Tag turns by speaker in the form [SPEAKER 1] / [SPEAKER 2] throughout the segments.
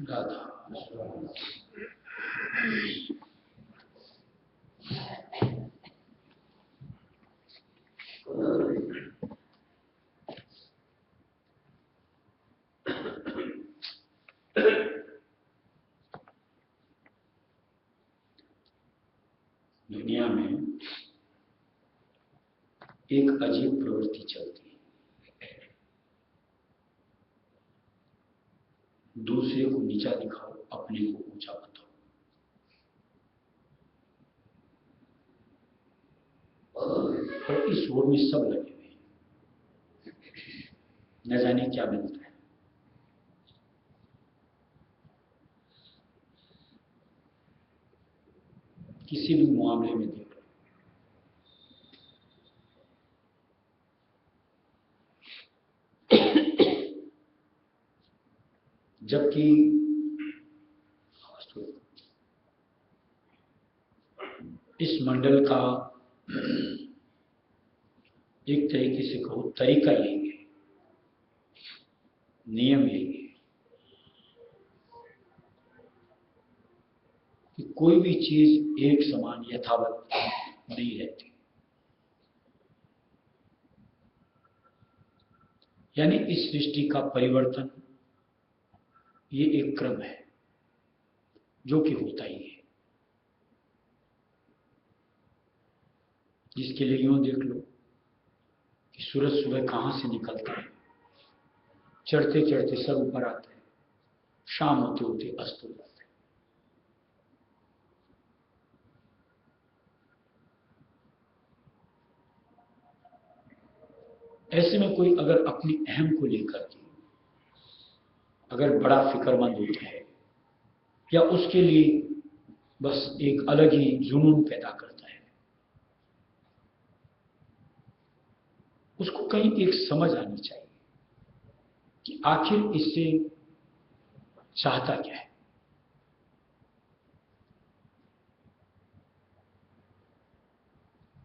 [SPEAKER 1] राधा दुनिया में एक अजीब प्रवृत्ति चलती है। दूसरे को नीचा दिखाओ, अपने को ऊंचा बताओ। और इस होड़ में सब लगे हुए हैं, न जाने क्या मिलता है। किसी भी मामले में देख लो, जबकि इस मंडल का एक तरीके से कहो तरीका यही है, नियम यही है कि कोई भी चीज एक समान यथावत नहीं रहती। यानी इस सृष्टि का परिवर्तन ये एक क्रम है जो कि होता ही है। जिसके लिए यूं देख लो कि सूरज सुबह कहां से निकलता है, चढ़ते चढ़ते सब ऊपर आते हैं, शाम होते होते अस्त हो जाते हैं। ऐसे में कोई अगर अपनी अहम को लेकर के अगर बड़ा फिक्रमंद होता है या उसके लिए बस एक अलग ही जुनून पैदा करता है, उसको कहीं एक समझ आनी चाहिए कि आखिर इससे चाहता क्या है।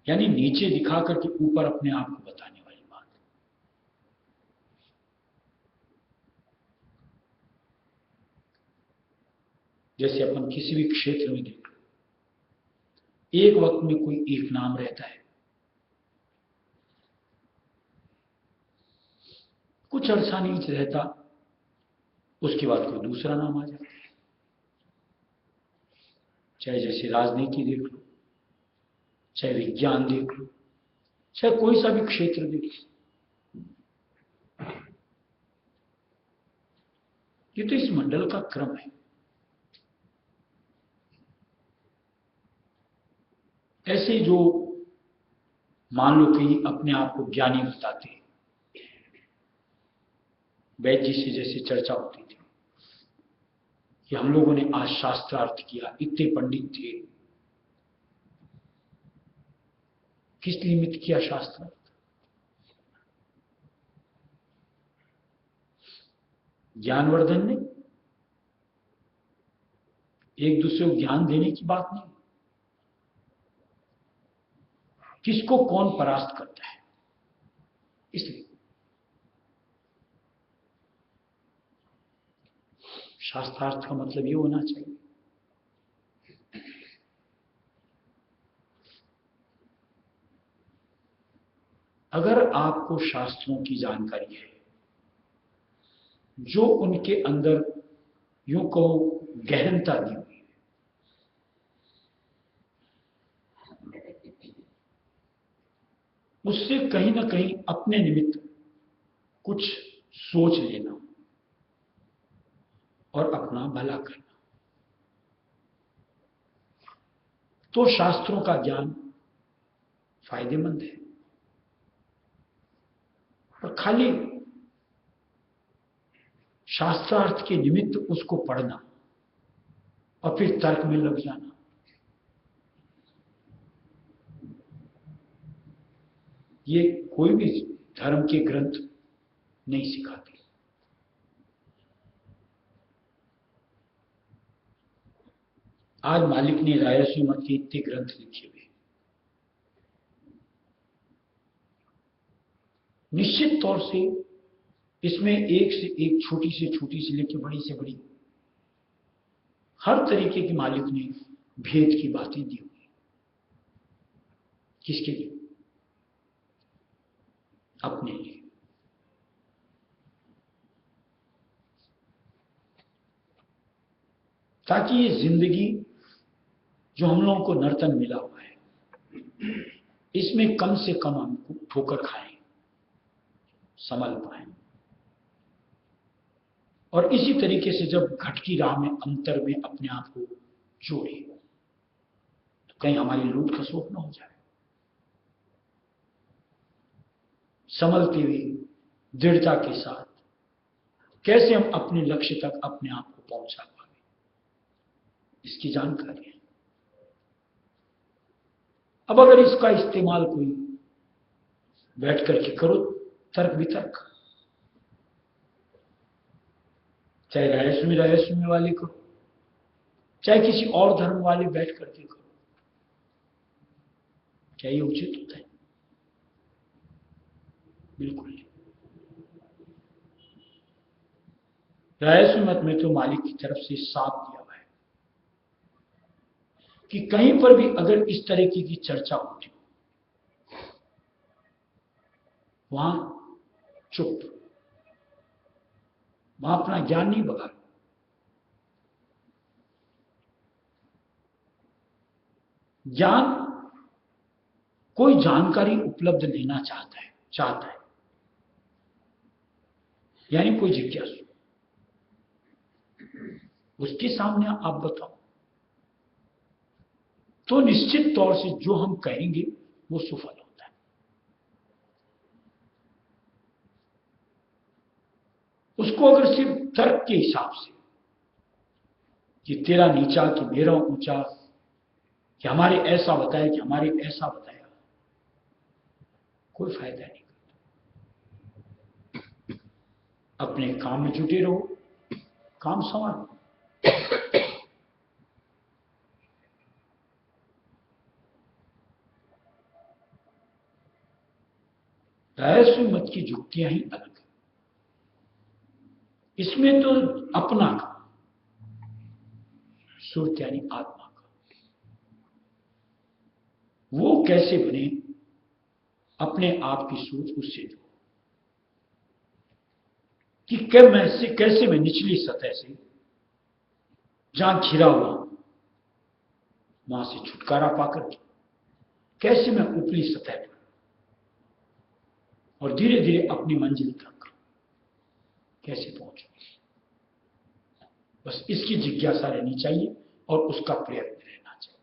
[SPEAKER 1] यानी नीचे दिखा करके ऊपर अपने आप को बताने वाली बात। जैसे अपन किसी भी क्षेत्र में देख लो, एक वक्त में कोई एक नाम रहता है, कुछ अरसा नहीं रहता, उसके बाद कोई दूसरा नाम आ जाता है। चाहे जैसे राजनीति देख लो, चाहे विज्ञान देख लो, चाहे कोई सा भी क्षेत्र देख लो, ये तो इस मंडल का क्रम है। ऐसे जो मान लो कि अपने आप को ज्ञानी बताते हैं, वैद्य जी से जैसे चर्चा होती थी कि हम लोगों ने आज शास्त्रार्थ किया, इतने पंडित थे, किस निमित्त किया शास्त्रार्थ? ज्ञानवर्धन ने, एक दूसरे को ज्ञान देने की बात नहीं, किसको कौन परास्त करता है इसलिए। शास्त्रार्थ का मतलब ये होना चाहिए। अगर आपको शास्त्रों की जानकारी है, जो उनके अंदर यूं कहो गहनता दी हुई है, उससे कहीं ना कहीं अपने निमित्त कुछ सोच लेना और अपना भला करना, तो शास्त्रों का ज्ञान फायदेमंद है। और खाली शास्त्रार्थ के निमित्त उसको पढ़ना और फिर तर्क में लग जाना, ये कोई भी धर्म के ग्रंथ नहीं सिखाते। आज मालिक ने रायसी मत के इतने ग्रंथ लिखे हुए, निश्चित तौर से इसमें एक से एक, छोटी से लेकर बड़ी से बड़ी हर तरीके के मालिक ने भेद की बातें दी हुई। किसके लिए? अपने लिए। ताकि ये जिंदगी जो हम लोगों को नर्तन मिला हुआ है, इसमें कम से कम हम ठोकर खाएं, संभल पाए। और इसी तरीके से जब घट की राह में अंतर में अपने आप को जोड़े, तो कहीं हमारी लूट खसोट न हो जाए। संभलते हुए दृढ़ता के साथ कैसे हम अपने लक्ष्य तक अपने आप को पहुंचा पाए, इसकी जानकारी है। अब अगर इसका इस्तेमाल कोई बैठ करके करो तर्क वितर्क, चाहे रहस्यमय वाले करो, चाहे किसी और धर्म वाले बैठ करके करो, क्या ये उचित होता है? बिल्कुल नहीं। रहस्य मत में तो मालिक की तरफ से साफ दिया हुआ है कि कहीं पर भी अगर इस तरीके की चर्चा होती हो, वहां चुप, वहां अपना ज्ञान नहीं बगाड़ो। ज्ञान कोई जानकारी उपलब्ध लेना चाहता है, यानी कोई जिज्ञासु, उसके सामने आप बताओ, तो निश्चित तौर से जो हम कहेंगे वो सफल होता है। उसको अगर सिर्फ तर्क के हिसाब से कि तेरा नीचा कि मेरा ऊंचा, कि हमारे ऐसा बताया कि हमारे ऐसा बताया, कोई फायदा नहीं। अपने काम में जुटे रहो, काम संभालो। रहस्य मत की जुक्तियां ही अलग है। इसमें तो अपना का सुरत यानी आत्मा का वो कैसे बने, अपने आप की सोच उससे दो कि कैसे मैं निचली सतह से जहां घिरा हुआ वहां से छुटकारा पाकर कैसे मैं ऊपरी सतह पर और धीरे धीरे अपनी मंजिल तक कैसे पहुंचू। बस इसकी जिज्ञासा रहनी चाहिए और उसका प्रयत्न रहना चाहिए,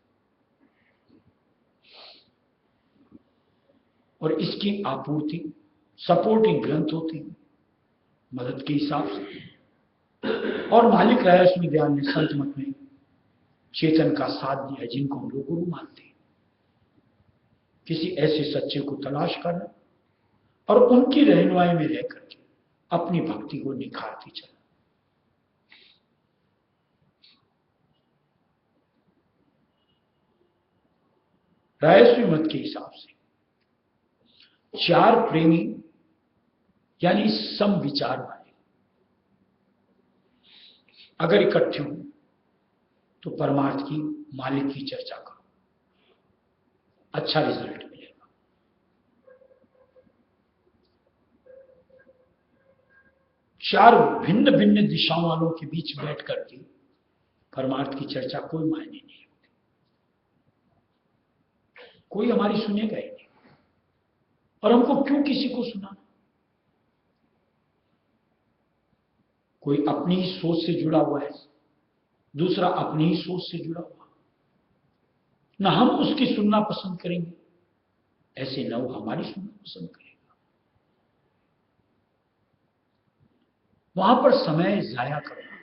[SPEAKER 1] और इसकी आपूर्ति सपोर्टिंग ग्रंथ होते हैं मदद के हिसाब से। और मालिक रहस्य दयाल ने संत मत में चेतन का साथ दिया, जिनको हम लोग गुरु मानते हैं। किसी ऐसे सच्चे को तलाश करना और उनकी रहनुमाई में रह करके अपनी भक्ति को निखारती चलना। रहस्य मत के हिसाब से चार प्रेमी यानी सम विचार वाले अगर इकट्ठे हो तो परमार्थ की, मालिक की चर्चा करो, अच्छा रिजल्ट मिलेगा। चार भिन्न भिन्न दिशाओं वालों के बीच बैठ करके परमार्थ की चर्चा कोई मायने नहीं होती, कोई हमारी सुनेगा ही नहीं। और हमको क्यों किसी को सुनाना? कोई अपनी ही सोच से जुड़ा हुआ है, दूसरा अपनी ही सोच से जुड़ा हुआ, ना हम उसकी सुनना पसंद करेंगे, ऐसे न वो हमारी सुनना पसंद करेगा। वहां पर समय जाया करना,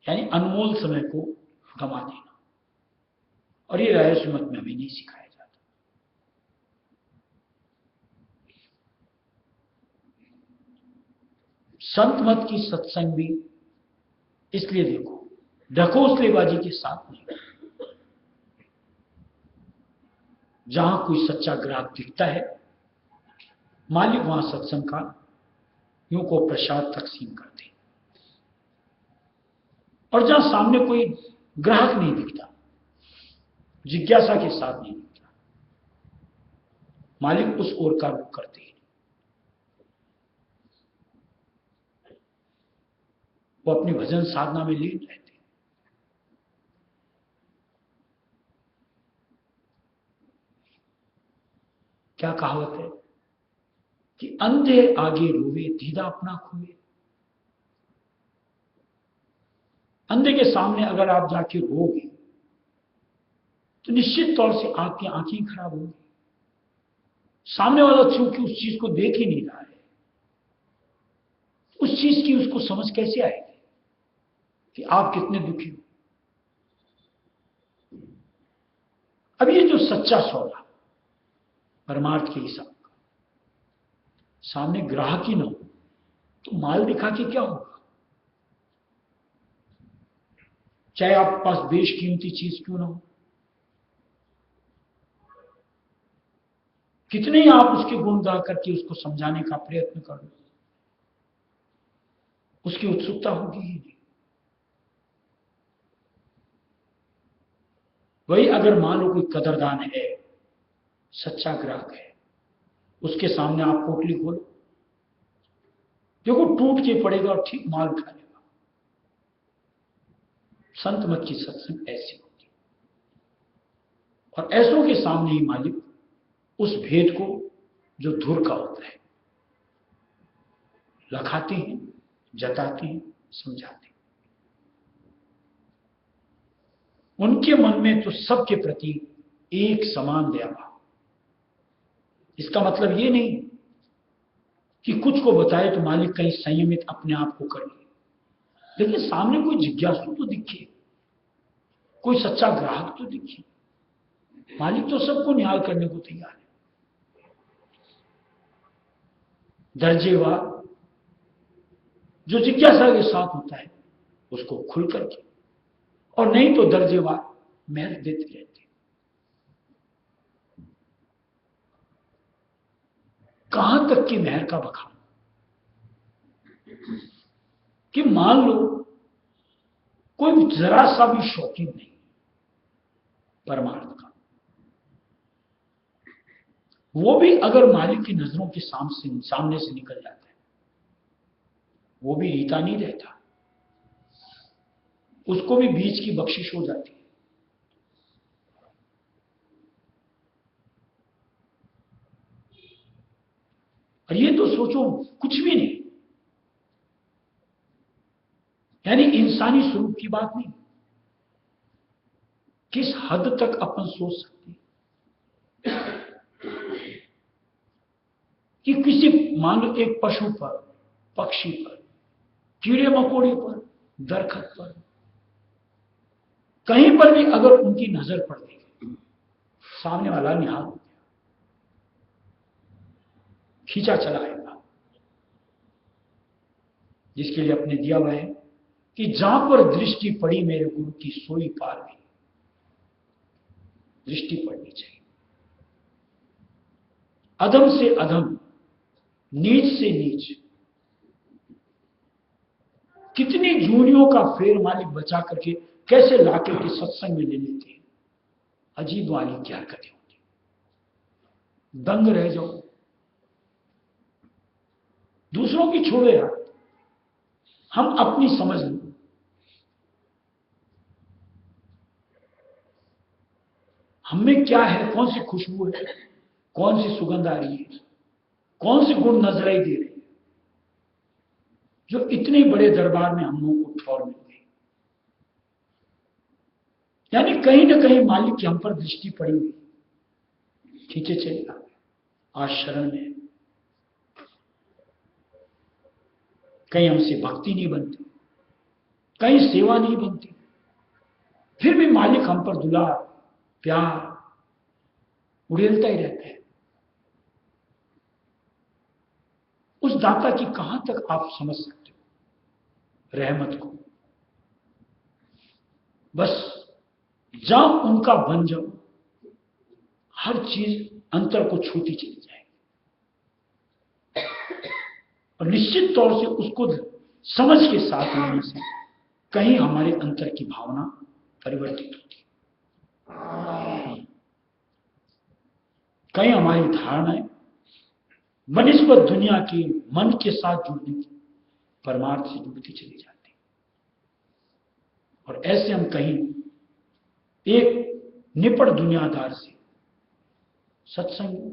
[SPEAKER 1] यानी अनमोल समय को गंवा देना, और ये रहस्य मत में हमें नहीं सिखाया जाता। संत मत की सत्संग भी इसलिए देखो, ढकोसलेबाजी के साथ नहीं। जहां कोई सच्चा ग्राहक दिखता है, मालिक वहां सत्संग का यूं को प्रसाद तकसीम करते। और जहां सामने कोई ग्राहक नहीं दिखता, जिज्ञासा के साथ नहीं दिखता, मालिक उस ओर का रुख करते हैं। वो अपनी भजन साधना में लीन रहते। क्या कहावत है कि अंधे आगे रोवे, दीदा अपना खोए। अंधे के सामने अगर आप जाके रोगे तो निश्चित तौर से आपकी आंखें खराब होंगी। सामने वाला चूंकि उस चीज को देख ही नहीं रहा है, उस चीज की उसको समझ कैसे आएगी कि आप कितने दुखी हो। अब ये जो सच्चा सौदा परमार्थ के हिसाब का, सामने ग्राहक ही ना हो तो माल दिखा के क्या होगा? चाहे आपके पास बेशकीमती चीज क्यों ना हो, कितने ही आप उसके गुण गा करके उसको समझाने का प्रयत्न कर लो, उसकी उत्सुकता होगी ही नहीं। वही अगर मान लो कोई कदरदान है, सच्चा ग्राहक है, उसके सामने आप पोटली खोलो, देखो टूट के पड़ेगा और ठीक माल उठा लेगा। संत मत की सत्संग ऐसी होती, और ऐसों के सामने ही मालिक उस भेद को जो धुर का होता है लखाते हैं, जताते हैं, समझाते हैं। उनके मन में तो सबके प्रति एक समान दया भाव। इसका मतलब ये नहीं कि कुछ को बताए तो मालिक कहीं संयमित अपने आप को कर ले, लेकिन सामने कोई जिज्ञासु तो दिखे, कोई सच्चा ग्राहक तो दिखे। मालिक तो सबको निहाल करने को तैयार है। दर्जेवार जो जिज्ञासा के साथ होता है उसको खुल करके, और नहीं तो दर्जेवार महल देते रहते। कहां तक की मेहर का बखान कि मान लो कोई जरा सा भी शौकीन नहीं परमार्थ का, वो भी अगर मालिक की नजरों के सामने से निकल जाता है, वो भी रीता नहीं रहता, उसको भी बीच की बख्शिश हो जाती है। और ये तो सोचो कुछ भी नहीं, यानी इंसानी स्वरूप की बात नहीं, किस हद तक अपन सोच सकते हैं कि किसी मान लो एक पशु पर, पक्षी पर, कीड़े मकोड़े पर, दरखत पर, कहीं पर भी अगर उनकी नजर पड़ गई, सामने वाला निहाल हो गया, खींचा चला आएगा। जिसके लिए अपने दिया हुआ है कि जहां पर दृष्टि पड़ी मेरे गुरु की सोई पार गई। दृष्टि पड़नी चाहिए, अधम से अधम, नीच से नीच, कितनी जूनियों का फेर मालिक बचा करके कैसे ला करके सत्संग में ले लेते हैं। अजीब वाली क्या हरकतें होती, दंग रह जाओ। दूसरों की छोड़ो यार, हम अपनी समझ लो। हमें क्या है, कौन सी खुशबू है, कौन सी सुगंध आ रही है, कौन से गुण नजराई दे रहे हैं, जो इतने बड़े दरबार में हम लोगों को ठौर मिल गई। यानी कहीं ना कहीं मालिक की हम पर दृष्टि पड़ी हुई, खींचे चलेगा आज शरण में। कहीं हमसे भक्ति नहीं बनती, कहीं सेवा नहीं बनती, फिर भी मालिक हम पर दुलार प्यार उड़ेलता ही रहता है। उस दाता की कहां तक आप समझ सकते हो रहमत को। बस जहां उनका बन जाओ, हर चीज अंतर को छूती चली जाए, और निश्चित तौर से उसको समझ के साथ लेने से कहीं हमारे अंतर की भावना परिवर्तित होती है, कहीं हमारी धारणाएं बनिस्बत दुनिया के मन के साथ जुड़ने की परमार्थ से जुड़ती चली जाती है। और ऐसे हम कहीं एक निपट दुनियादार से सत्संग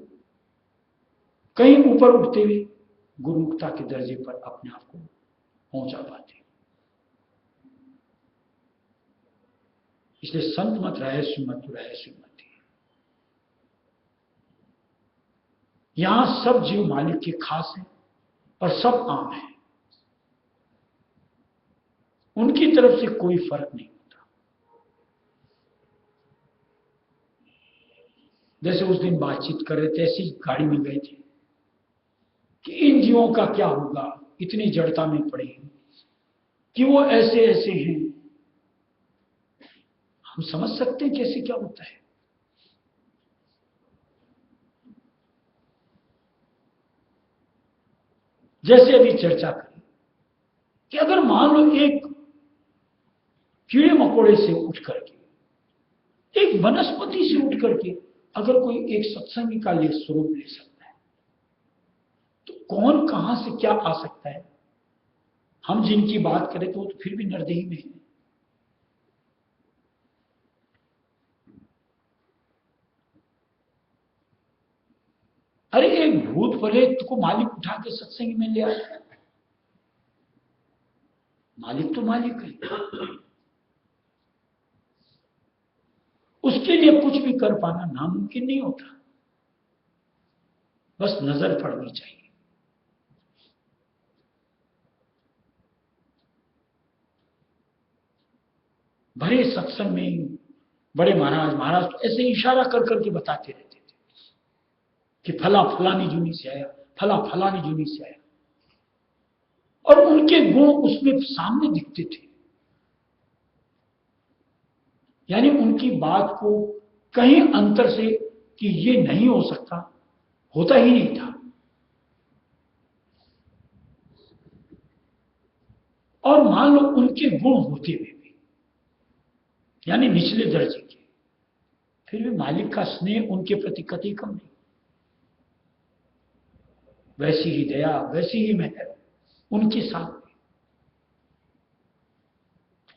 [SPEAKER 1] कहीं ऊपर उठते हुए गुरुमुखता के दर्जे पर अपने आप को पहुंचा पाते हैं। इसलिए संत मत रहस्य मत रहस्य मत, यहां सब जीव मालिक के खास हैं और सब आम हैं, उनकी तरफ से कोई फर्क नहीं होता। जैसे उस दिन बातचीत कर रहे थे, ऐसी गाड़ी में गए थे कि इन जीवों का क्या होगा, इतनी जड़ता में पड़े कि वो ऐसे ऐसे हैं। हम समझ सकते हैं कैसे क्या होता है। जैसे अभी चर्चा करें कि अगर मान लो एक कीड़े मकोड़े से उठ करके, एक वनस्पति से उठ करके अगर कोई एक सत्संगी का लिए स्वरूप ले सकता है, तो कौन कहां से क्या आ सकता है। हम जिनकी बात करें तो वो तो फिर भी नरदेही में है। अरे एक भूत प्रेत को मालिक उठा के सत्संग में ले आया, मालिक तो मालिक है, उसके लिए कुछ भी कर पाना नामुमकिन नहीं होता, बस नजर पड़नी चाहिए। भरे सत्संग में बड़े महाराज तो ऐसे इशारा कर करके बताते रहते थे कि फला फलानी जूनी से आया, फला फलानी जूनी से आया, और उनके गुण उसमें सामने दिखते थे। यानी उनकी बात को कहीं अंतर से कि ये नहीं हो सकता, होता ही नहीं था। और मान लो उनके गुण होते हुए भी, यानी निचले दर्जे के, फिर भी मालिक का स्नेह उनके प्रति कतई कम नहीं। वैसी ही दया, वैसी ही मेहर उनके साथ।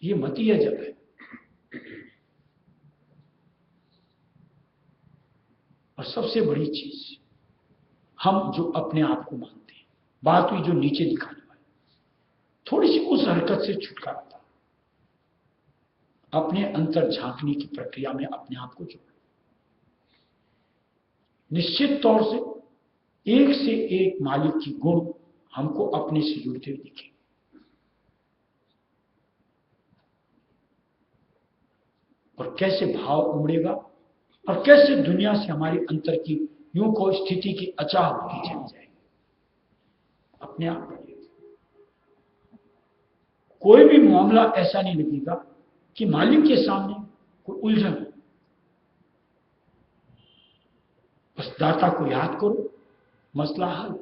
[SPEAKER 1] ये मती अजब है। और सबसे बड़ी चीज, हम जो अपने आप को मानते हैं, बात हुई जो नीचे दिखाने वाली, थोड़ी सी उस हरकत से छुटकारा था। अपने अंतर झांकने की प्रक्रिया में अपने आप को जोड़ो। निश्चित तौर से एक से एक मालिक की गुण हमको अपने से जुड़ते हुए दिखे। और कैसे भाव उमड़ेगा और कैसे दुनिया से हमारी अंतर की यूं को स्थिति की अचाह होती चली जाएगी अपने आप। कोई भी मामला ऐसा नहीं लगेगा कि मालिक के सामने कोई उलझन। बस दाता को याद करो, मसला हल।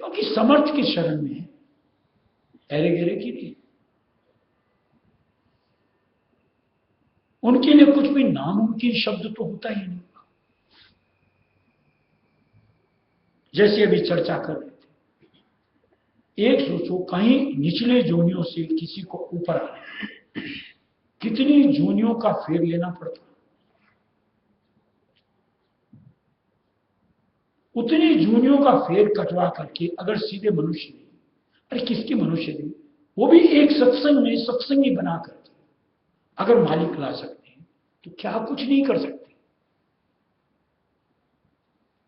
[SPEAKER 1] क्योंकि समर्थ की शरण में है, एरे गेरे की नहीं। उनके लिए कुछ भी नामुमकिन शब्द तो होता ही नहीं। जैसे अभी चर्चा कर रहे थे, एक सोचो कहीं निचले जोनियों से किसी को ऊपर आने, कितनी जोनियों का फेर लेना पड़ता, उतनी जूनियों का फेर कटवा करके अगर सीधे मनुष्य नहीं, अरे किसकी मनुष्य नहीं, वो भी एक सत्संग में सत्संगी बना करके अगर मालिक ला सकते हैं तो क्या कुछ नहीं कर सकते।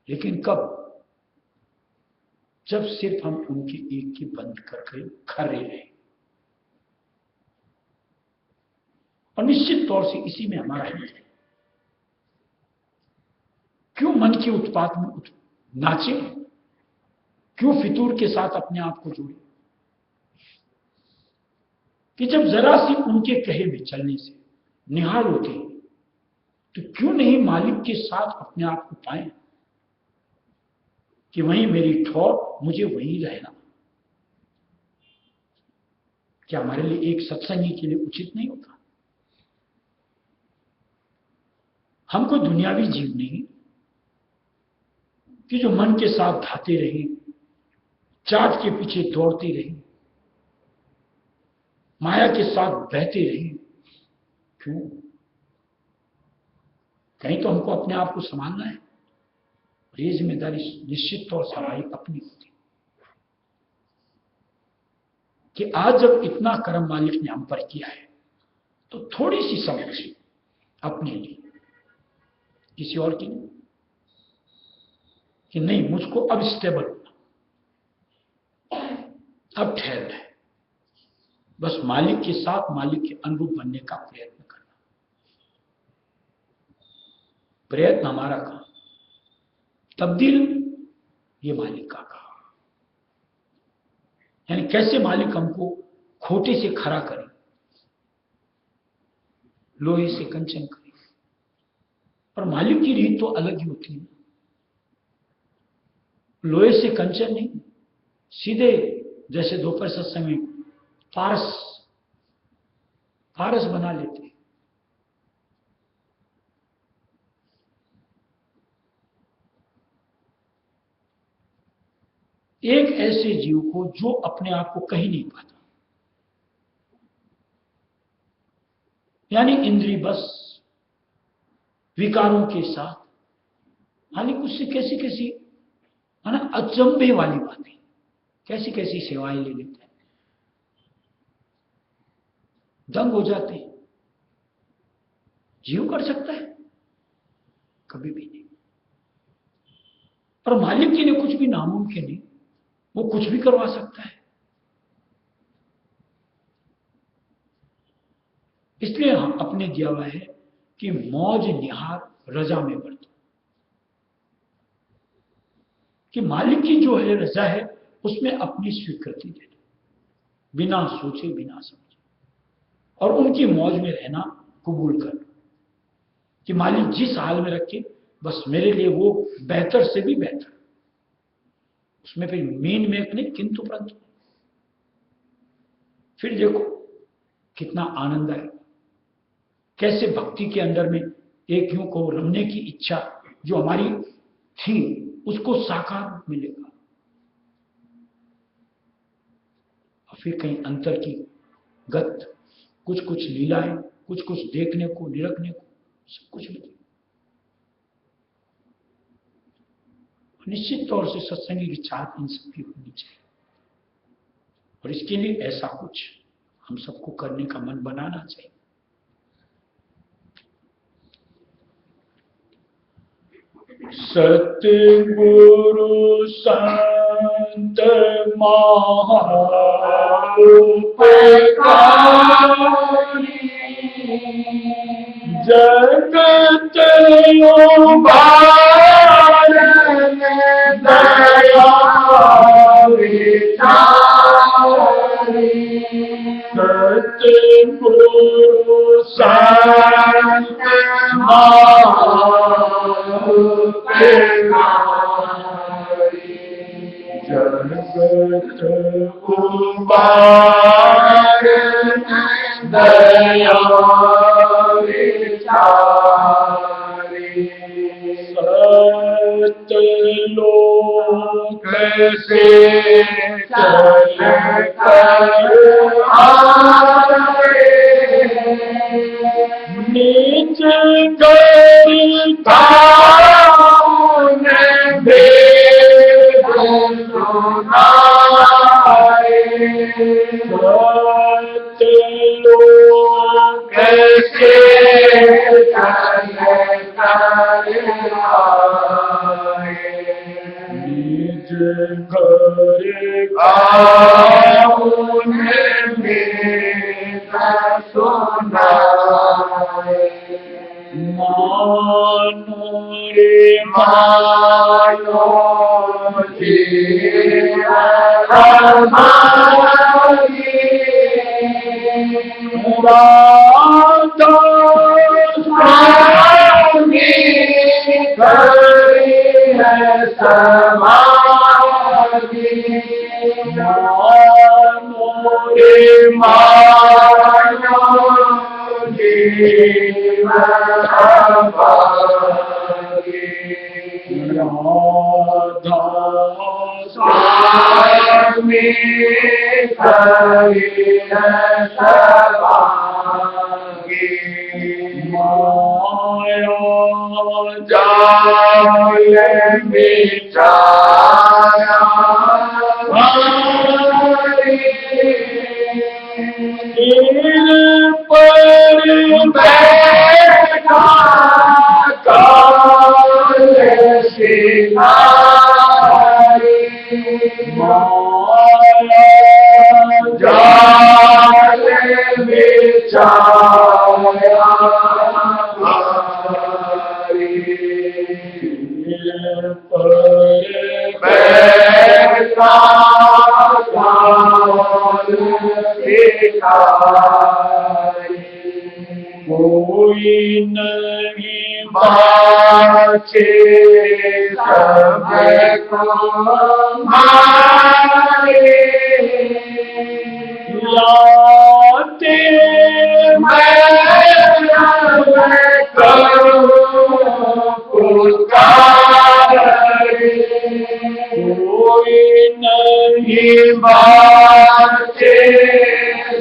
[SPEAKER 1] लेकिन कब? जब सिर्फ हम उनकी एक की बंद करके खड़े रहे। और निश्चित तौर से इसी में हमारा हित है। क्यों मन के उत्पात में नाचे? क्यों फितूर के साथ अपने आप को जोड़े? कि जब जरा सी उनके कहे में चलने से निहाल होते हैं तो क्यों नहीं मालिक के साथ अपने आप को पाए कि वहीं मेरी ठौर, मुझे वहीं रहना। क्या हमारे लिए एक सत्संगी के लिए उचित नहीं होता? हम कोई दुनियावी जीव नहीं कि जो मन के साथ धाते रहे, चाट के पीछे दौड़ते रहे, माया के साथ बहते रहे। क्यों? कहीं तो हमको अपने आप को संभालना है। ये जिम्मेदारी निश्चित तौर से हमारी अपनी होती कि आज जब इतना कर्म मालिक ने हम पर किया है तो थोड़ी सी समझ अपने लिए, किसी और की नहीं, कि नहीं मुझको अब स्टेबल होना, अब ठहरना है, बस मालिक के साथ मालिक के अनुरूप बनने का प्रयत्न करना। प्रयत्न हमारा काम, तब्दील ये मालिक का काम। यानी कैसे मालिक हमको खोटे से खरा करे, लोहे से कंचन करे। पर मालिक की रीत तो अलग ही होती है। लोहे से कंचन नहीं, सीधे जैसे दोपहर सत्संग में पारस पारस बना लेते। एक ऐसे जीव को जो अपने आप को कहीं नहीं पाता, यानी इंद्रिय बस विकारों के साथ, मालिक उससे कैसी कैसी है ना अचंभे वाली बातें, कैसी कैसी सेवाएं ले लेते हैं, दंग हो जाते हैं। जीव कर सकता है? कभी भी नहीं। पर मालिक के लिए कुछ भी नामुमकिन नहीं, वो कुछ भी करवा सकता है। इसलिए हम अपने दिया हुआ है कि मौज निहार रजा में बरतो, कि मालिक की जो है रजा है उसमें अपनी स्वीकृति दे दो, बिना सोचे बिना समझे, और उनकी मौज में रहना कबूल कर लो कि मालिक जिस हाल में रखे बस मेरे लिए वो बेहतर से भी बेहतर। उसमें फिर मेन में नहीं, किंतु परंतु। फिर देखो कितना आनंद आएगा, कैसे भक्ति के अंदर में एक यूं को रमने की इच्छा जो हमारी थी उसको साकार रूप मिलेगा। और फिर कहीं अंतर की गत कुछ कुछ लीलाएं, कुछ कुछ देखने को, निरखने को, सब कुछ मिलेगा। निश्चित तौर से सत्संगी की चाहत इन सबकी होनी चाहिए, और इसके लिए ऐसा कुछ हम सबको करने का मन बनाना चाहिए। सतगुरु संत महाउपकारी, जगत उबारन दया विचारी। सतगुरु संत महाउपकारी, जन
[SPEAKER 2] उबार दया विचारी सत्यलोक से चल कर आए निज गरीताओं ने भेद सुनाए सत्यलोक से चल कर आए निज गरीताओं ने भेद सुनाए मानो रे मानो जीवन हमारी राधा स्वामी करी है समाधि मानो रे मानो जीवन हमारी राधा स्वामी करी है समाधि माया जाल बिचारा पर बैठा काल सिनारी माया जाल बिचारा पर बैठा काल सिनारी कोई नहीं बाचे सबको मारे लाते मैं करूं पुकारे कोई नहीं बाचे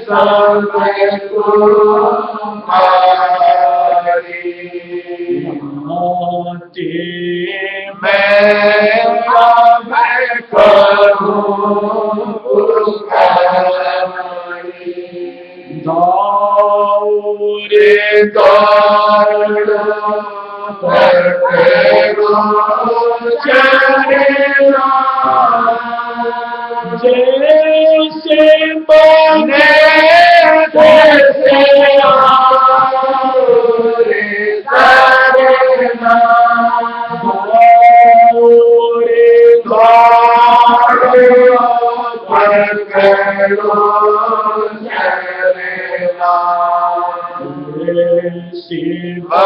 [SPEAKER 2] सबको मैं करूं दौरे दौड़ो चलेना जैसे बने तैसे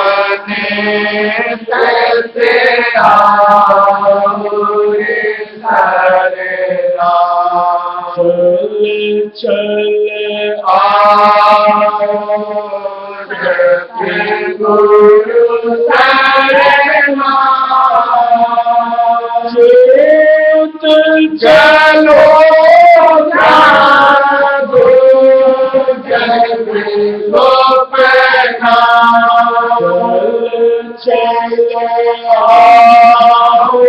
[SPEAKER 2] बने तैसे चल आओ गुरु शरणा चेत चलो जागो जग गोपना चल आओ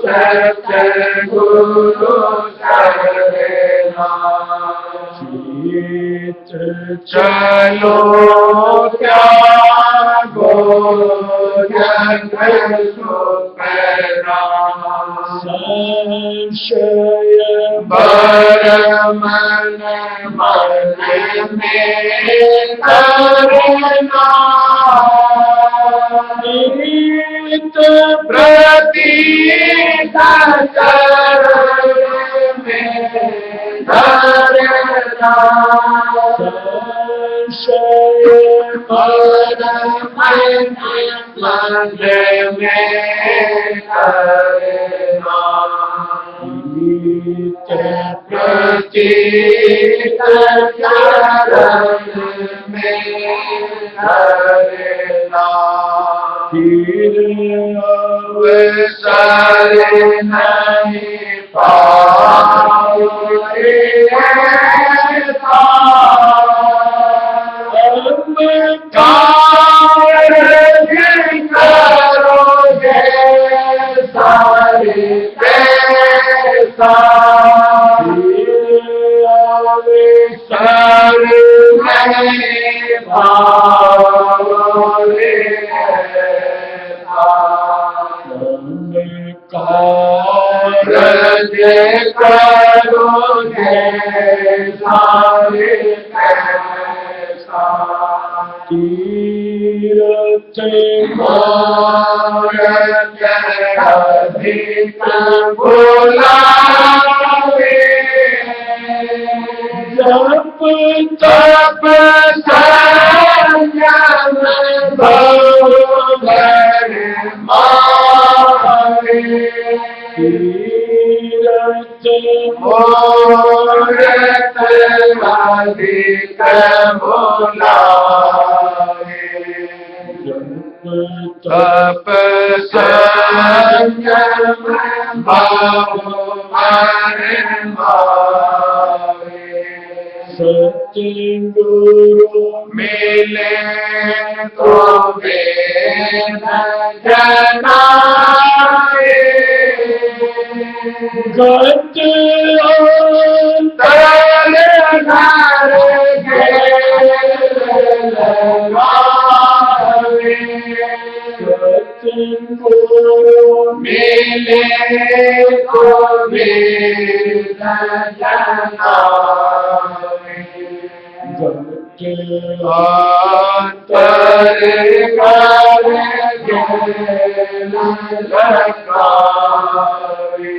[SPEAKER 2] सत्य गुरु शरणा चेत चलो त्यागो जग गोपना संशय बर मन में करना नित प्रतीत चरण में धरना संशय बर मन में करना प्रतीत चरण में धरना, फिर अवसर नहीं पाओगे ऐसा। अब कार्य करोगे सारे पैसा, अवसर नहीं पाओगे ऐसा। कार्य करोगे सारे पैसा, तीर्थ मोरत अधिक बुलावे, जप तप संयम भर मारे, तीर्थ मोरत अधिक बुलावे, तप संयम भाव मन मावे, सतगुरु मिले तो वेद जनाए, गत अंतर घर लगावे, सतगुरु मिले तो वेद जनाए, गत अंतर घर लगावे,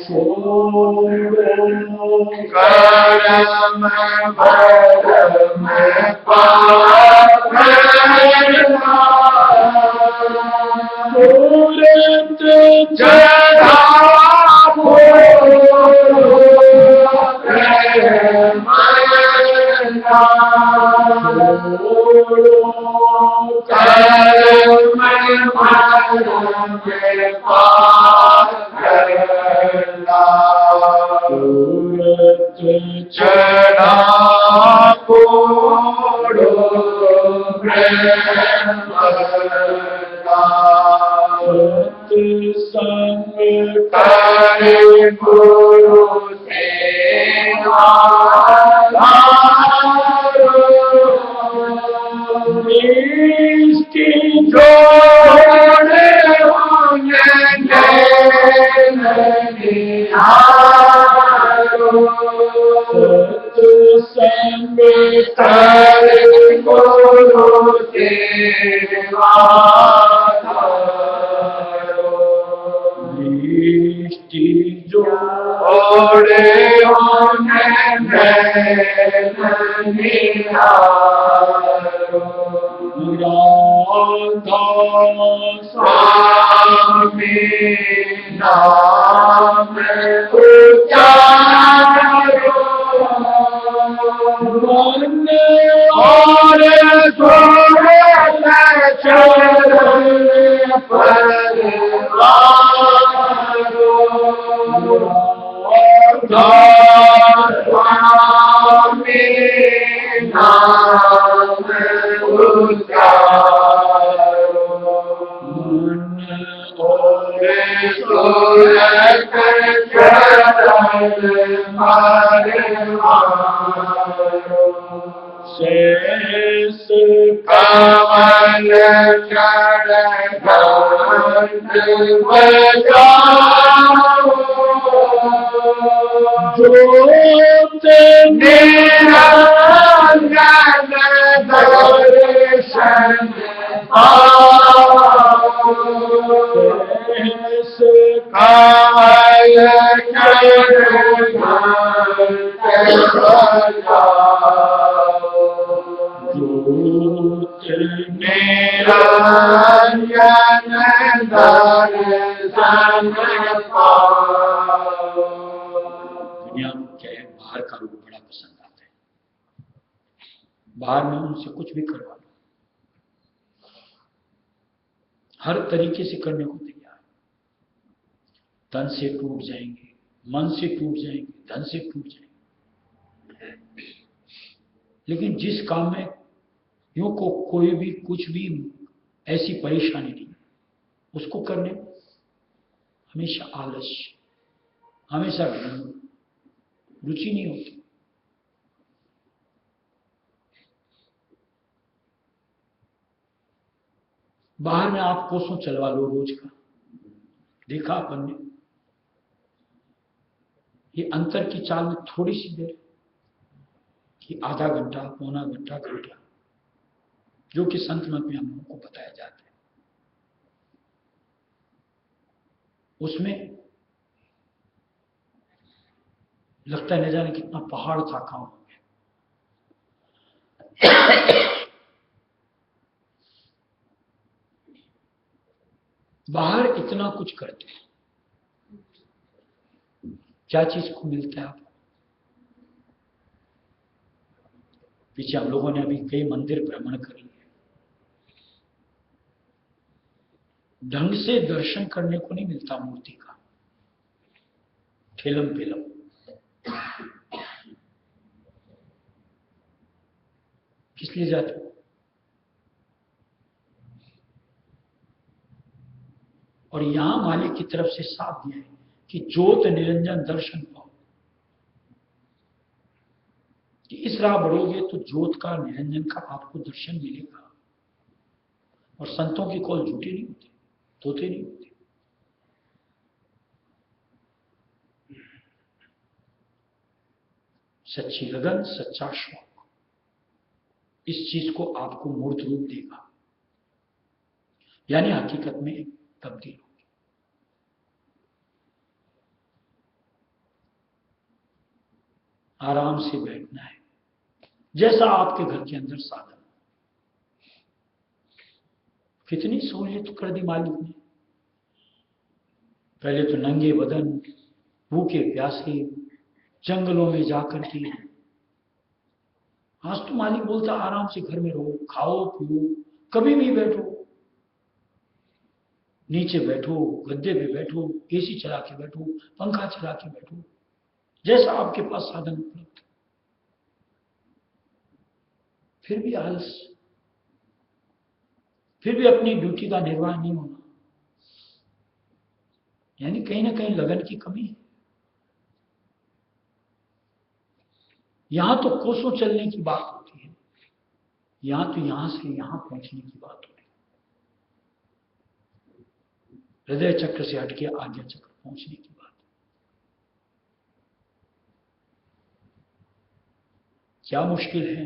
[SPEAKER 2] छोड़ो कर्म भरम पाप, मूर्त चढ़ा कर्म भरम पाप, चढ़ा पोड़ो प्रेम, सत्संग करे गुरु सेवा, निष्ठि जोड़े होंगे सत्संग करे गुरु सेवा, दृष्टि जोड़े होने राधा स्वामी नाम उच्चारो, मन और चरण पर स्वामी नाम उच्चारो, मन और चरण मारो, शेष कमल चरण बजाओ, ज्योत निरंजन दर्शन पाओ, शेष कमल चरण बजाओ, ज्योत निरंजन दर्शन पाओ,
[SPEAKER 1] पसंद आते हैं। बाहर में उनसे कुछ भी करवा लो, हर तरीके से करने को तैयार। तन से टूट जाएंगे, मन से टूट जाएंगे, धन से टूट जाएंगे, लेकिन जिस काम में यूं को कोई भी कुछ भी ऐसी परेशानी नहीं, उसको करने में हमेशा आलस्य, हमेशा रुचि नहीं होती। बाहर में आप कोसों चलवा लो रोज का, देखा अपन ने, ये अंतर की चाल में थोड़ी सी देर कि आधा घंटा, पौना घंटा, घंटा, जो कि संत मत में हम लोगों को बताया जाता है, उसमें लगता है न जाने कितना पहाड़ था काम हो गया। बाहर इतना कुछ करते हैं, क्या चीज को मिलता है आपको? पीछे हम लोगों ने अभी कई मंदिर भ्रमण कर लिए, ढंग से दर्शन करने को नहीं मिलता मूर्ति का, ठेलम पेलम। किस लिए जाते हो? और यहां मालिक की तरफ से साथ दिया है कि ज्योत निरंजन दर्शन पाओ, कि इस राह बढ़ोगे तो ज्योत का, निरंजन का आपको दर्शन मिलेगा। और संतों की कॉल झूठी नहीं होती, तोते नहीं होते। सच्ची लगन, सच्चा शौक, इस चीज को आपको मूर्त रूप देगा, यानी हकीकत में तब्दील होगी। आराम से बैठना है, जैसा आपके घर के अंदर साधन। कितनी सहूलियत कर दी मालिक ने। पहले तो नंगे बदन, भूखे प्यासे, जंगलों में जाकर के, आज तो मालिक बोलता आराम से घर में रहो, खाओ पियो, कभी भी बैठो, नीचे बैठो, गद्दे पे बैठो, एसी चला के बैठो, पंखा चला के बैठो, जैसा आपके पास साधन उपलब्ध। फिर भी आलस, फिर भी अपनी ड्यूटी का निर्वाह नहीं होना, यानी कहीं ना कहीं लगन की कमी है। यहां तो कोसों चलने की बात होती है, यहां तो यहां से यहां पहुंचने की बात होती है, हृदय चक्र से हटके आज्ञा चक्र पहुंचने की बात। क्या मुश्किल है?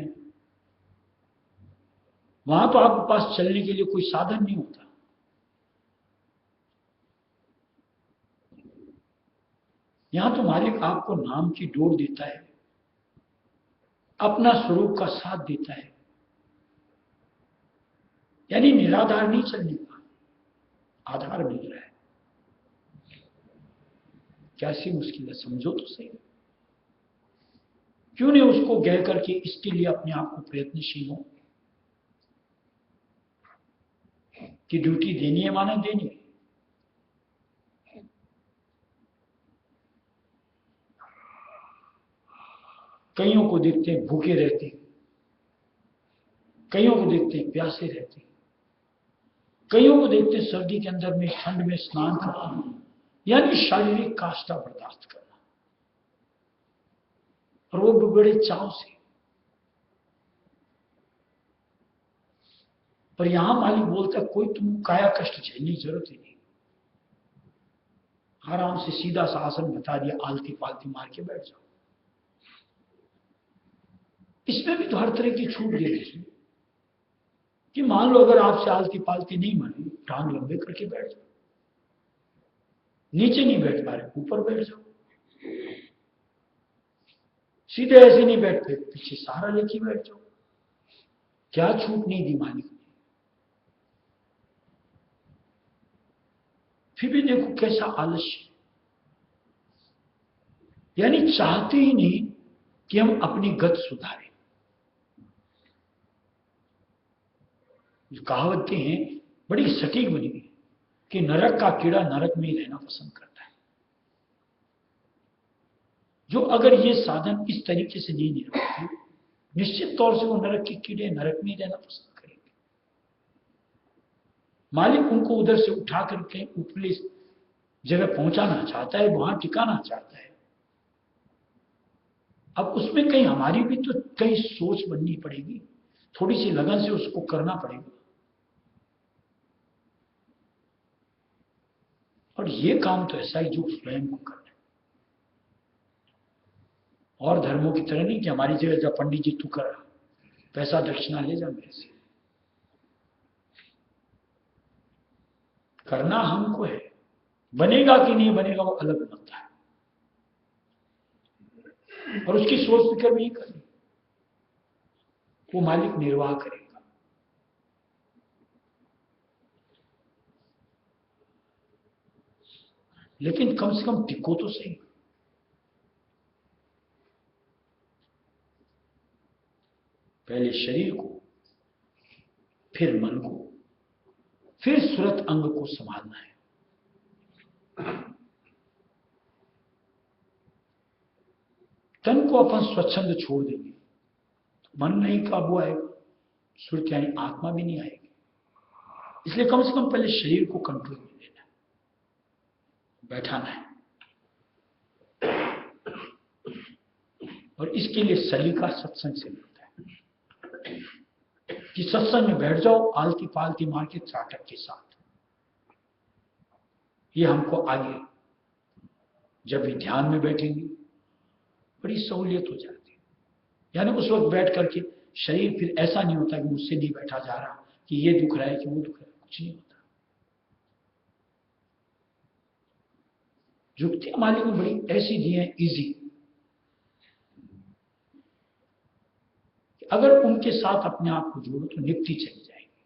[SPEAKER 1] वहां तो आपके पास चलने के लिए कोई साधन नहीं होता। यहां तो मालिक आपको नाम की डोर देता है, अपना स्वरूप का साथ देता है, यानी निराधार नहीं चलने का, आधार मिल रहा है। कैसी मुश्किल है, समझो तो सही। क्यों नहीं उसको गह करके इसके लिए अपने आप को प्रयत्नशील हो कि ड्यूटी देनी है, माना देनी है। कईयों को देखते हैं भूखे रहते हैं, कईयों को देखते हैं प्यासे रहते हैं, कईयों को देखते हैं सर्दी के अंदर में ठंड में स्नान करना, यानी शारीरिक काष्ठा बर्दाश्त करना, और वो बड़े चाव से। पर यहां मालिक बोलता है कोई तुम काया कष्ट झेलने की जरूरत ही नहीं, आराम से सीधा सा आसन बता दिया, आलती पालती मार के बैठ जाओ। इसमें भी तो हर तरह की छूट दे दीजिए कि मान लो अगर आपसे आलती पालती नहीं मानी, टांग लंबे करके बैठ जाओ, नीचे नहीं बैठ पा रहे ऊपर बैठ जाओ, सीधे ऐसे नहीं बैठ पाए पीछे सहारा लेके बैठ जाओ। क्या छूट नहीं दी मालिक ने। फिर भी देखो कैसा आलस्य, यानी चाहते ही नहीं कि हम अपनी गत सुधारें। जो कहावतें हैं बड़ी सटीक बनी हुई कि नरक का कीड़ा नरक में ही रहना पसंद करता है। जो अगर ये साधन इस तरीके से नहीं निभाते, निश्चित तौर से वो नरक के कीड़े नरक में ही रहना पसंद करेंगे। मालिक उनको उधर से उठा कर कहीं ऊपरी जगह पहुंचाना चाहता है, वहां टिकाना चाहता है। अब उसमें कहीं हमारी भी तो कहीं सोच बननी पड़ेगी, थोड़ी सी लगन से उसको करना पड़ेगा। और ये काम तो ऐसा है जो स्वयं को करना है, और धर्मों की तरह नहीं कि हमारी जगह जब पंडित जी तू कर, पैसा दक्षिणा ले जा मेरे से। करना हमको है, बनेगा कि नहीं बनेगा वो अलग बनता है, और उसकी सोच फिक्र भी करनी, वो मालिक निर्वाह करेगा। लेकिन कम से कम टिको तो सही। पहले शरीर को, फिर मन को, फिर सुरत अंग को संभालना है। तन को अपन स्वच्छंद छोड़ देंगे तो मन नहीं काबू आएगा, सुरत यानी आत्मा भी नहीं आएगी। इसलिए कम से कम पहले शरीर को कंट्रोल में लेना है, बैठाना है। और इसके लिए सलीका सत्संग से मिलता है कि सत्संग में बैठ जाओ आलती पालती मार के चाटक के साथ। ये हमको आगे जब भी ध्यान में बैठेंगे बड़ी सहूलियत हो जाती है। यानी उस वक्त बैठ करके शरीर फिर ऐसा नहीं होता कि मुझसे नहीं बैठा जा रहा, कि ये दुख रहा है कि वो दुख रहा है, कुछ नहीं होता। युक्तियां मालिक में बड़ी ऐसी दी है इजी, अगर उनके साथ अपने आप को जोड़ो तो निपटी चली जाएगी,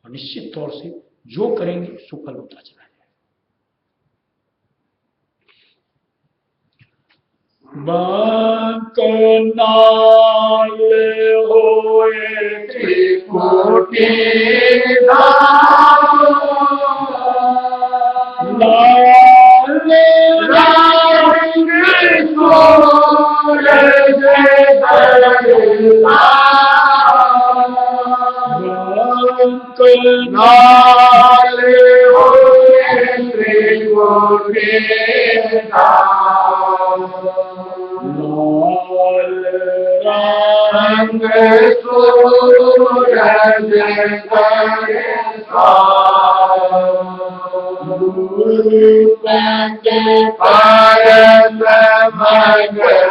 [SPEAKER 1] और निश्चित तौर से जो करेंगे सुफल होता चला जाएगा।
[SPEAKER 2] बांकनाल होए त्रिपुटी लाल रंग सूरज बांकनाल होए त्रिपुटी लाल रंग सूरज के पारस मगन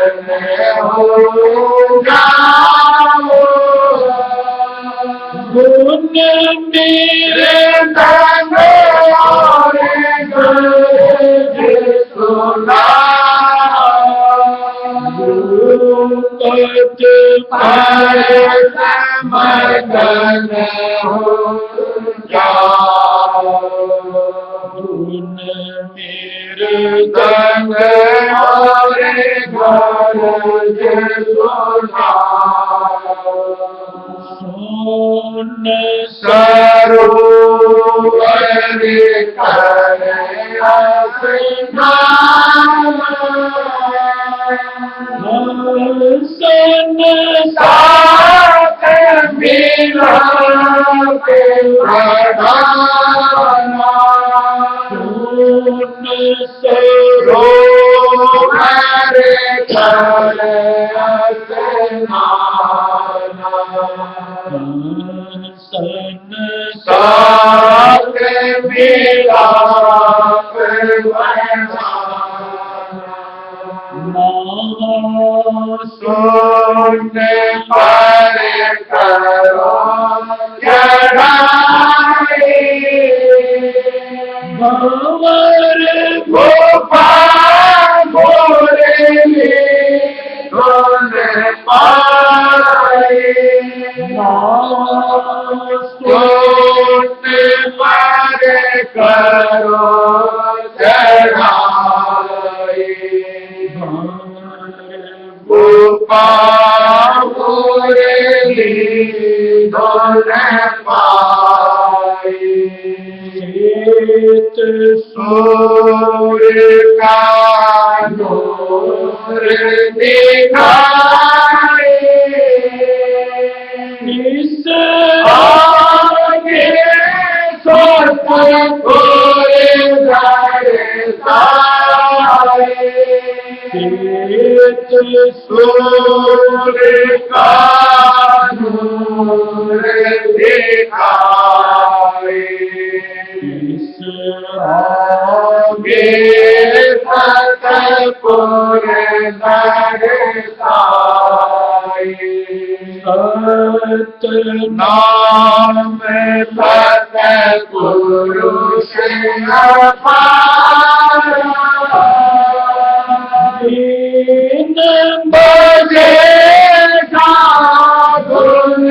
[SPEAKER 2] हो जाओ, गुण मेरे तन और गज सुना, पारस मगन हो जाओ, गुण मेरे तन और गज सुना, सुन सरोवर करे सन साथ मिला के बढ़ाना, सुन सरोवर करे सन साथ मिला के बढ़ाना, सुन पर करो चढ़ाई, भंवर गोपाल गोरे गुण पाए, सुन पर करो चढ़ाई, भंवर मुरली धुन पाई
[SPEAKER 1] श्वेत
[SPEAKER 2] सूर्य का नूर दिखाई
[SPEAKER 1] इस
[SPEAKER 2] आगे सतपुर दर्शाए
[SPEAKER 1] श्वेत
[SPEAKER 2] सूर्य का नूर दिखाए
[SPEAKER 1] इस
[SPEAKER 2] आगे सतपुर दर्शाए नाम सतपुरुष अपारा
[SPEAKER 1] दीन
[SPEAKER 2] बजेगा धुन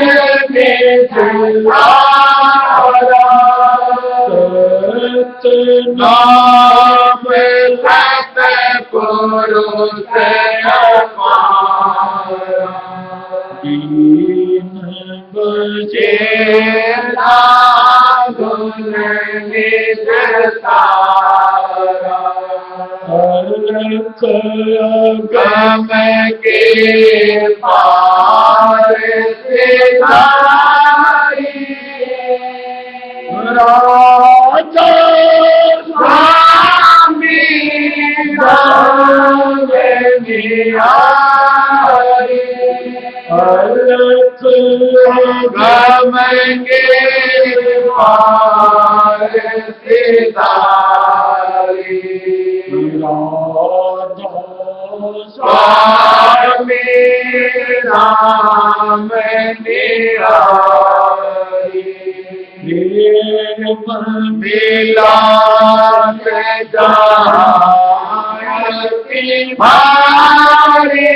[SPEAKER 2] निझारा नाम सतपुरुष अपारा
[SPEAKER 1] दीन
[SPEAKER 2] बजेगा धुन निझारा
[SPEAKER 1] अलख
[SPEAKER 2] गम के पार से तारी
[SPEAKER 1] राजा
[SPEAKER 2] स्वामी दानियारी
[SPEAKER 1] अलख
[SPEAKER 2] गम के पार से तारी स्वामी राम निरारी मिलाप जाती भारी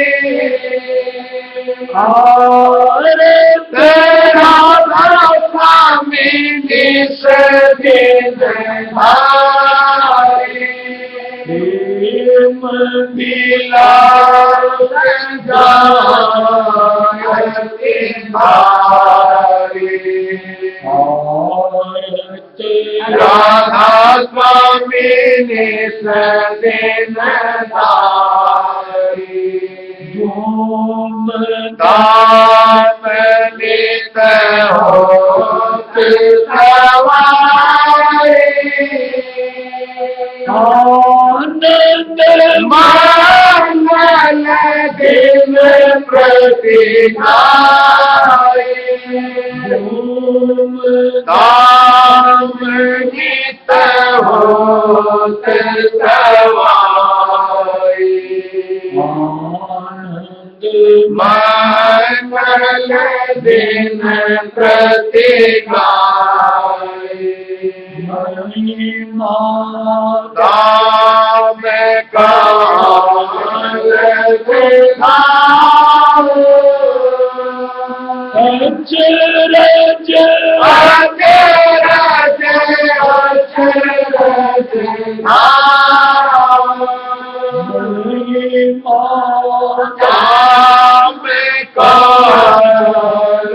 [SPEAKER 2] तेरा स्वामी निस दिन भारी मिलाप जाती भारी राधा स्वामी निस दिन धारी दाम नित होत सवारी
[SPEAKER 1] आनंद
[SPEAKER 2] मंगल दिन प्रतिगाई दाम नित होत सवारी
[SPEAKER 1] आनंद
[SPEAKER 2] मंगल दिन प्रतिगाई
[SPEAKER 1] महिमा
[SPEAKER 2] दाम काल दिखाओ
[SPEAKER 1] अचरज
[SPEAKER 2] अचरज अचरज
[SPEAKER 1] महिमा
[SPEAKER 2] दाम काल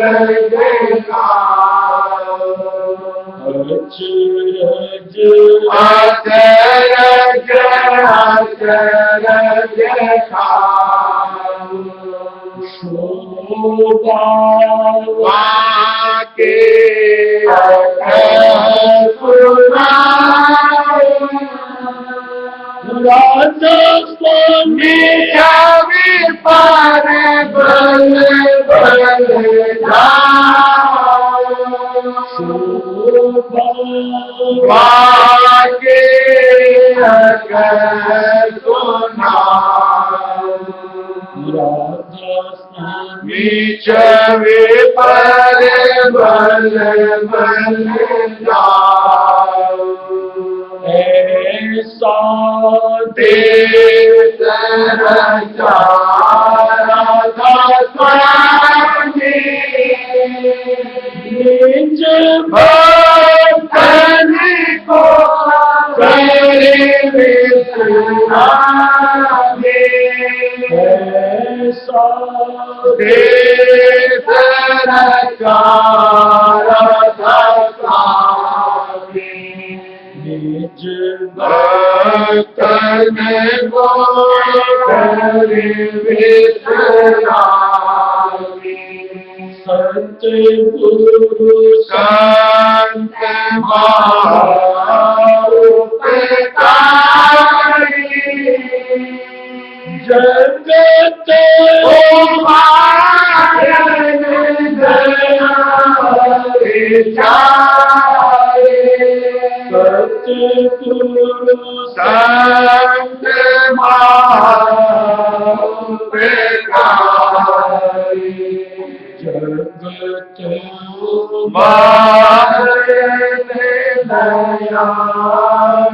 [SPEAKER 2] दिखाओ
[SPEAKER 1] अचरज
[SPEAKER 2] अचरज अचरज खाओ
[SPEAKER 1] शोभा
[SPEAKER 2] वाके सुनाओ
[SPEAKER 1] राजा स्वामी
[SPEAKER 2] छवि पर बल बल जाओ
[SPEAKER 1] शोभा
[SPEAKER 2] वाके सुनाओ
[SPEAKER 1] राजा स्वामी
[SPEAKER 2] छवि पर बल बल जाओ
[SPEAKER 1] ऐसा
[SPEAKER 2] देश रचा राधा स्वामी
[SPEAKER 1] निज
[SPEAKER 2] भक्तन को करे विश्रामी
[SPEAKER 1] ऐसा
[SPEAKER 2] देश रचारा
[SPEAKER 1] निज
[SPEAKER 2] भक्तन को करे विश्रामी
[SPEAKER 1] सतगुरु
[SPEAKER 2] संत महाउपकारी
[SPEAKER 1] जगत
[SPEAKER 2] उमायन दया विचारे
[SPEAKER 1] सतगुरु
[SPEAKER 2] संत महाउपकारी
[SPEAKER 1] जगत
[SPEAKER 2] उमायन दया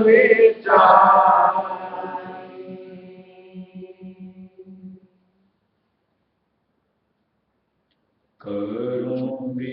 [SPEAKER 2] विचारे
[SPEAKER 1] करूँगी